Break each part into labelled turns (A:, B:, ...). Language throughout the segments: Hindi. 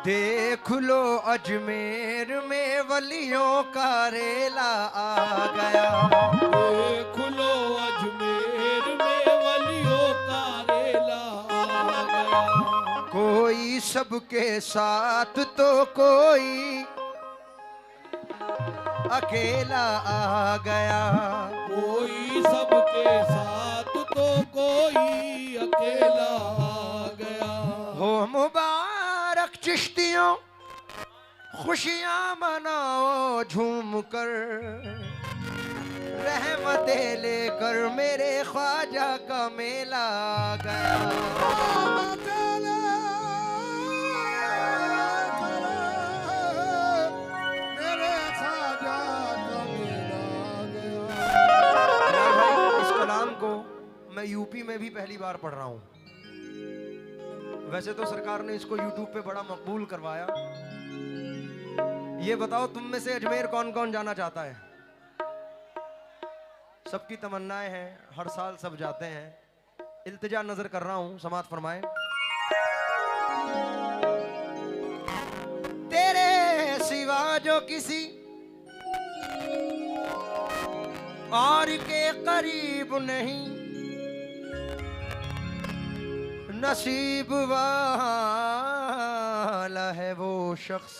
A: देख लो अजमेर में वलियों का रेला आ गया।
B: देख लो अजमेर में वलियों का रेला आ गया।
A: कोई सबके साथ तो कोई अकेला आ गया।
B: कोई सबके साथ तो कोई अकेला आ गया।
A: हो मुबारक चिश्तियों खुशियां मनाओ झूम कर, रहमतें लेकर मेरे ख्वाजा का मेला आ गया।
B: मेरे ख्वाजा का मेला आ गया।
A: भाई इस कलाम को मैं यूपी में भी पहली बार पढ़ रहा हूँ। वैसे तो सरकार ने इसको यूट्यूब पे बड़ा मकबूल करवाया। ये बताओ तुम में से अजमेर कौन कौन जाना चाहता है? सबकी तमन्नाएं हैं, हर साल सब जाते हैं। इल्तिजा नजर कर रहा हूं, समात फरमाए। तेरे सिवा जो किसी और के करीब नहीं, नसीब वाला है वो शख्स,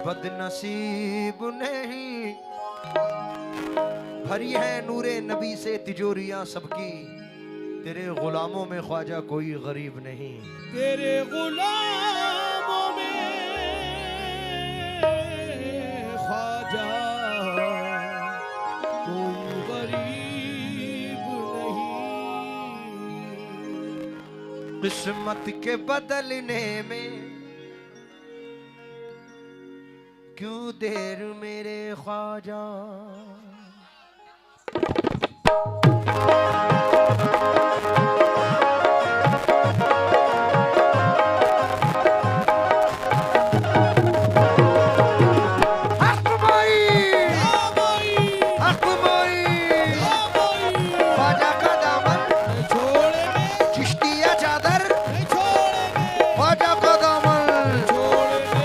A: बदनसीब नहीं। भरी है नूरे नबी से तिजोरियां सबकी, तेरे गुलामों में ख्वाजा कोई गरीब नहीं।
B: तेरे गुलामों में ख्वाजा कोई गरीब नहीं।
A: किस्मत के बदलने में क्यों देर मेरे ख्वाजा। ख्वाजा का दामन
B: छोड़ेंगे
A: चिश्तिया चादर,
B: नहीं छोड़ेंगे
A: ख्वाजा का दामन।
B: छोड़ेंगे।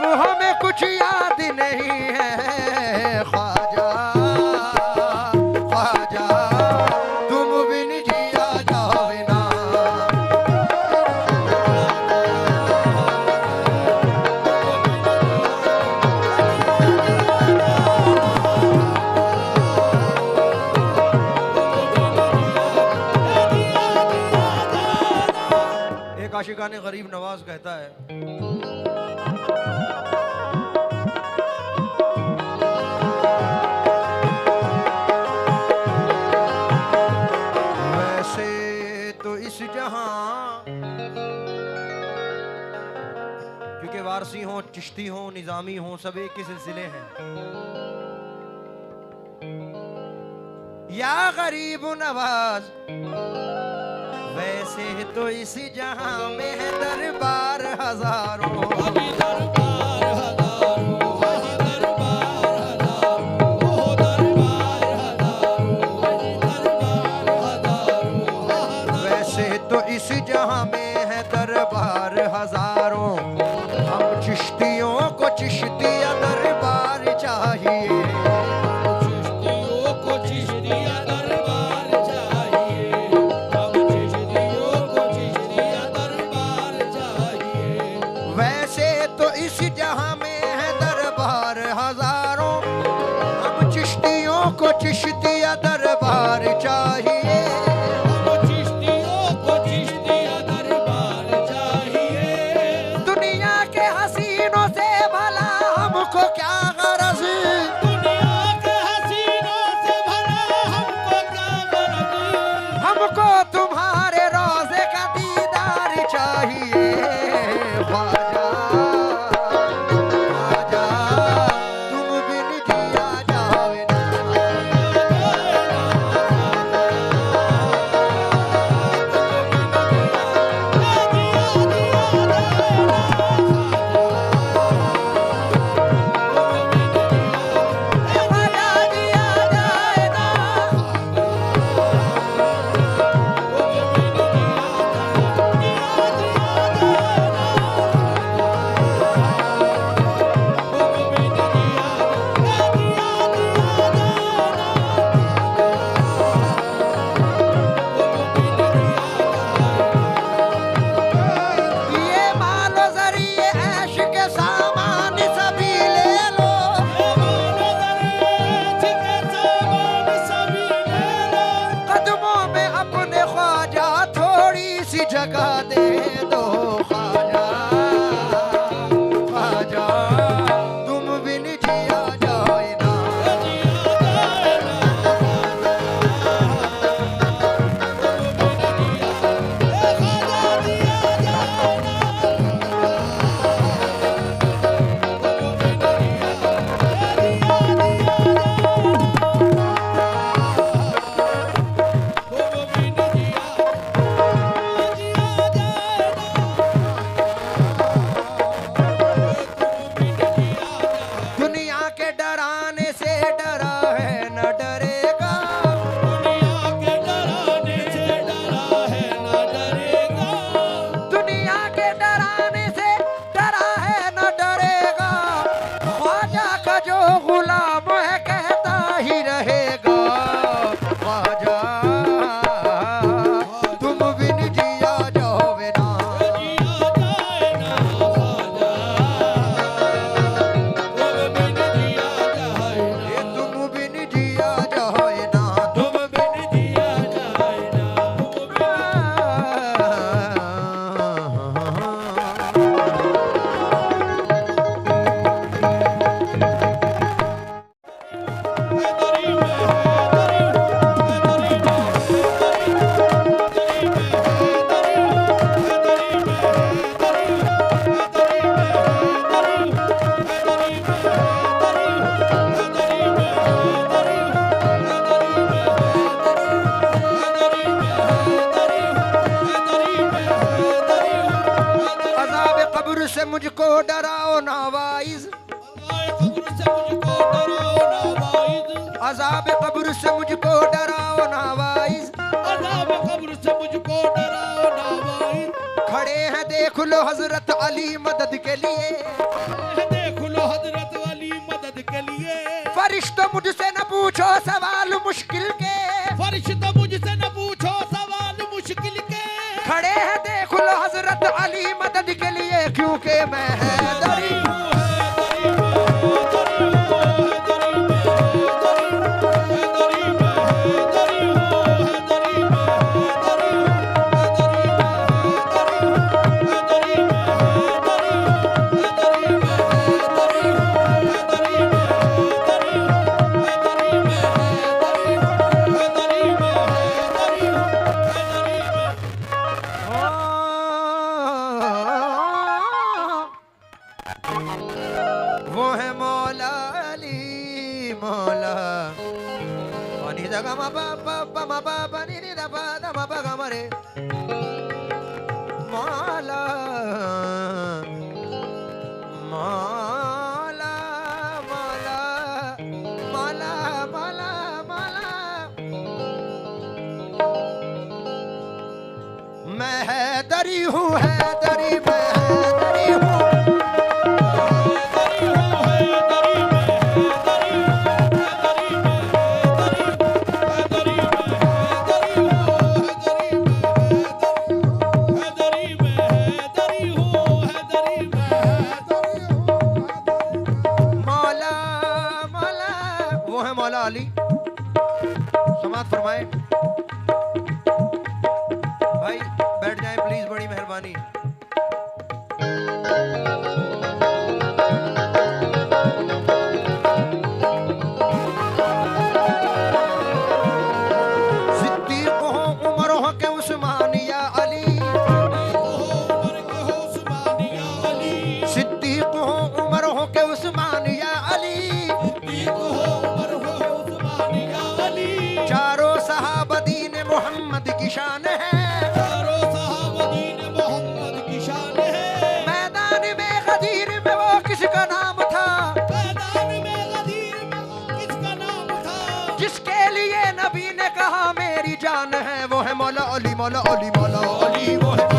A: अब हमें कुछ याद नहीं है ख्वाजा ख्वाजा तुम बिन जिया जावे ना। एक आशिकाने गरीब नवाज कहता है, वैसे तो इस जहां, क्योंकि वारसी हो, चिश्ती हो, निजामी हो, सब एक ही सिलसिले हैं। या गरीब नवाज वैसे तो इस जहां में है दरबार हजारों,
B: अभी दरबार हजारों, अभी दरबार हजारों, ओ दरबार हजारों, दरबार हजारों।
A: वैसे तो इस जहां में है दरबार हजारों, हम चिश्तियों को चिश्तिया दरबार चाहिए।
B: चिश्तियों को चिश्तिया दरबार चाहिए, हम चिश्तियों को चिश्तिया दरबार चाहिए।
A: वैसे तो इस जहां में है दरबार हजारों, हम चिश्तियों को चिश्तिया दरबार चाहिए।
B: हम चिश्तियों को चिश्तिया दरबार चाहिए।
A: दुनिया के हसीनों से भला हमको क्या गरज,
B: दुनिया के हसीनों से भला हमको क्या गरज।
A: हमको तुम्हारे रोज़े का दीदार चाहिए। ख्वाजा ख्वाजा तुम बिन जिया जावे ना। ख्वाजा जिया जाए ना। ये मालो जरिए ऐश के सामान सभी ले लो, कदमों में अपने ख्वाजा थोड़ी सी जगह दे दो। ख्वाजा ख्वाजा तुम बिन जिया जाए ना। दुनिया के डराने से डरा है न डरेगा,
B: दुनिया के डराने से डरा है न डरेगा।
A: दुनिया के डराने से डरा है न डरेगा। ख्वाजा का जो गुलाम है कहता ही रहेगा। ख्वाजा तुम बिन जिया जावे ना।
B: जिया जाए ना ख्वाजा, तुम बिन जिया जाए ना।
A: ये तुम बिन जिया जाए ना।
B: तुम बिन जिया जाए ना। तुम
A: अज़ाब कब्र से मुझको डराओ ना वाइज, अज़ाब कब्र से मुझको डराओ ना वाइज।
B: कब्र से मुझको डराओ ना वाइज।
A: खड़े हैं देख लो हजरत अली मदद के लिए। वो है मौला अली मौला पानी जगा मा पा पा पा मा पा पा नी नी दा पा दा मा पा गा मा रे मौला मौला मौला मौला मौला मौला मैं हैदरी हूँ हैदरी मैं हैदरी हूँ अली समात फरमाए भाई बैठ जाए प्लीज बड़ी मेहरबानी सिद्दीक हो उमर हो के उस्मान या अली सिद्दीक हो उमर हो के उस्मान या अली चारों सहाबदीन मोहम्मद की शान है
B: चारों सहाबदीन मोहम्मद की शान है
A: मैदान में गदीर में वो किसका नाम था
B: मैदान में गदीर में किसका नाम था
A: जिसके लिए नबी ने कहा मेरी जान है वो है मौला अली मौला अली मौला अली वो है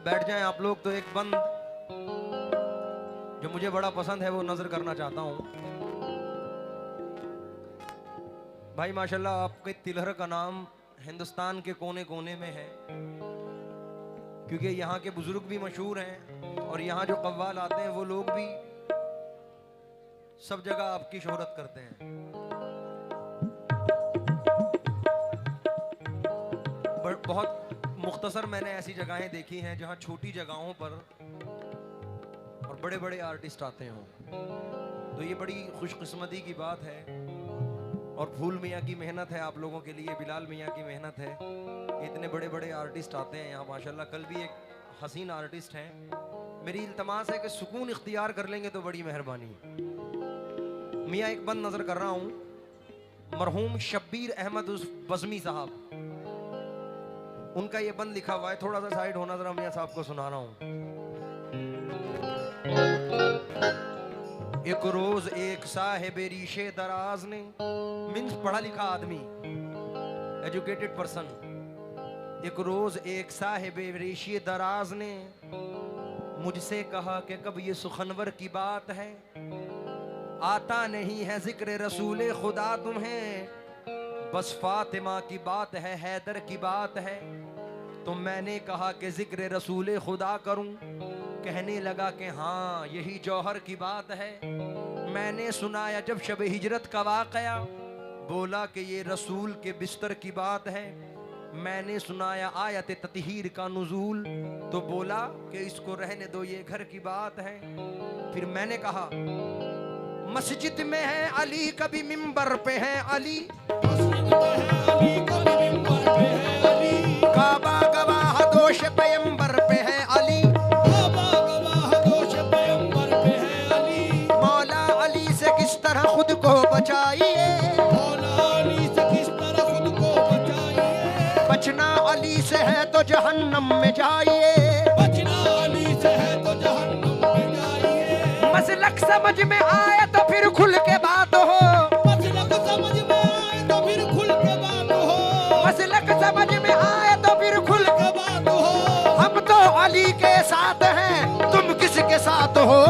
A: बैठ जाएं आप लोग तो एक बंद जो मुझे बड़ा पसंद है वो नजर करना चाहता हूं भाई माशाल्लाह आपके तिलहर का नाम हिंदुस्तान के कोने कोने में है क्योंकि यहाँ के बुजुर्ग भी मशहूर हैं और यहाँ जो कव्वाल आते हैं वो लोग भी सब जगह आपकी शोहरत करते हैं बहुत मुख्तसर मैंने ऐसी जगहें देखी हैं जहां छोटी जगहों पर और बड़े बड़े आर्टिस्ट आते हों तो ये बड़ी खुशकिस्मती की बात है और फूल मियाँ की मेहनत है आप लोगों के लिए बिलाल मियाँ की मेहनत है इतने बड़े बड़े आर्टिस्ट आते हैं यहाँ माशाल्लाह कल भी एक हसीन आर्टिस्ट हैं मेरी इल्तमास है कि सुकून इख्तियार कर लेंगे तो बड़ी मेहरबानी मियाँ एक बंद नज़र कर रहा हूँ मरहूम शब्बीर अहमद बज़मी साहब उनका ये बंद लिखा हुआ है थोड़ा सा साइड होना जरा मियां साहब को सुना रहा हूं एक रोज एक साहिब रीशे दराज ने मीन्स पढ़ा लिखा आदमी एजुकेटेड पर्सन एक रोज एक साहिब रीशे दराज ने मुझसे कहा कि कब ये सुखनवर की बात है आता नहीं है जिक्र रसूल खुदा तुम्हें बस फातिमा की बात है हैदर की बात है तो मैंने कहा कि जिक्र रसूल खुदा करूं कहने लगा कि हाँ यही जौहर की बात है मैंने सुनाया जब शब हिजरत का वाकया बोला कि ये रसूल के बिस्तर की बात है मैंने सुनाया आयत ततहीर का नुज़ूल तो बोला कि इसको रहने दो ये घर की बात है फिर मैंने कहा मस्जिद में है अली कभी मिंबर पे है अली काबा गवाह दोष पैगंबर पे है अली मौला अली से किस तरह खुद को बचाइए बचना अली से है तो जहन्नम में जाइए मसलक समझ में आए तो फिर खुल के बात हो मसलक समझ में आए तो फिर खुल के बात हो हम तो अली के साथ हैं तुम किसके साथ हो